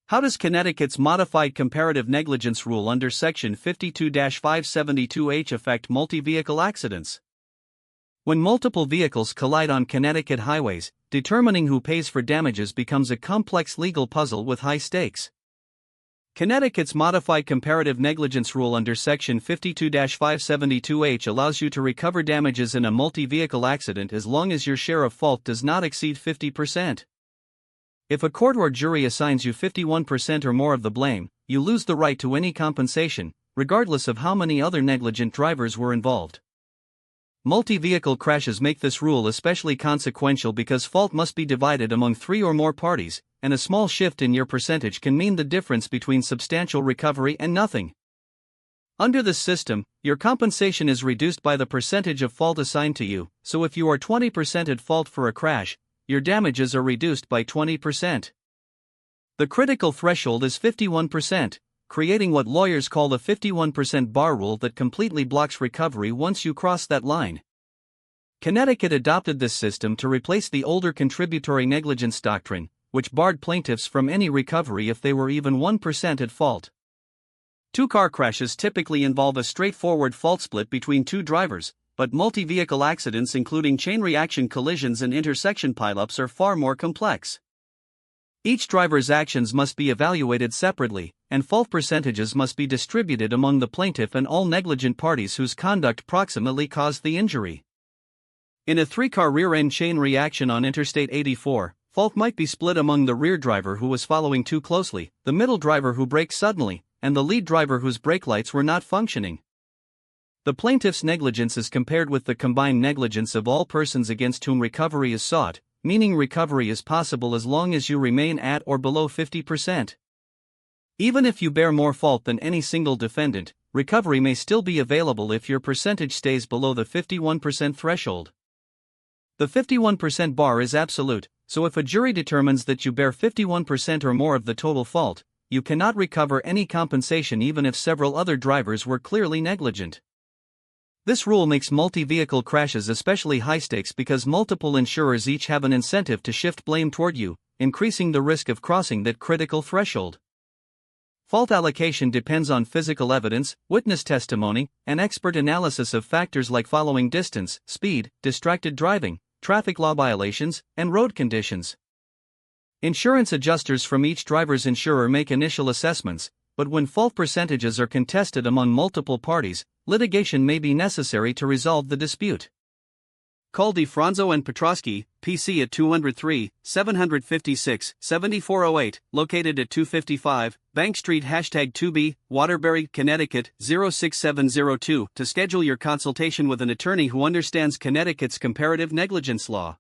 How does Connecticut's modified comparative negligence rule under Section 52-572H affect multi-vehicle accidents? When multiple vehicles collide on Connecticut highways, determining who pays for damages becomes a complex legal puzzle with high stakes. Connecticut's modified comparative negligence rule under Section 52-572H allows you to recover damages in a multi-vehicle accident as long as your share of fault does not exceed 50%. If a court or jury assigns you 51% or more of the blame, you lose the right to any compensation, regardless of how many other negligent drivers were involved. Multi-vehicle crashes make this rule especially consequential because fault must be divided among 3 or more parties, and a small shift in your percentage can mean the difference between substantial recovery and nothing. Under this system, your compensation is reduced by the percentage of fault assigned to you, so if you are 20% at fault for a crash, your damages are reduced by 20%. The critical threshold is 51%, creating what lawyers call the 51% bar rule that completely blocks recovery once you cross that line. Connecticut adopted this system to replace the older contributory negligence doctrine, which barred plaintiffs from any recovery if they were even 1% at fault. 2 car crashes typically involve a straightforward fault split between 2 drivers, but multi-vehicle accidents including chain reaction collisions and intersection pileups are far more complex. Each driver's actions must be evaluated separately, and fault percentages must be distributed among the plaintiff and all negligent parties whose conduct proximately caused the injury. In a 3-car rear-end chain reaction on Interstate 84, fault might be split among the rear driver who was following too closely, the middle driver who braked suddenly, and the lead driver whose brake lights were not functioning. The plaintiff's negligence is compared with the combined negligence of all persons against whom recovery is sought, meaning recovery is possible as long as you remain at or below 50%. Even if you bear more fault than any single defendant, recovery may still be available if your percentage stays below the 51% threshold. The 51% bar is absolute, so if a jury determines that you bear 51% or more of the total fault, you cannot recover any compensation even if several other drivers were clearly negligent. This rule makes multi-vehicle crashes especially high stakes because multiple insurers each have an incentive to shift blame toward you, increasing the risk of crossing that critical threshold. Fault allocation depends on physical evidence, witness testimony, and expert analysis of factors like following distance, speed, distracted driving, traffic law violations, and road conditions. Insurance adjusters from each driver's insurer make initial assessments, but when fault percentages are contested among multiple parties, litigation may be necessary to resolve the dispute. Call DeFronzo and Petroskey, PC at 203-756-7408, located at 255 Bank Street #2B, Waterbury, Connecticut 06702 to schedule your consultation with an attorney who understands Connecticut's comparative negligence law.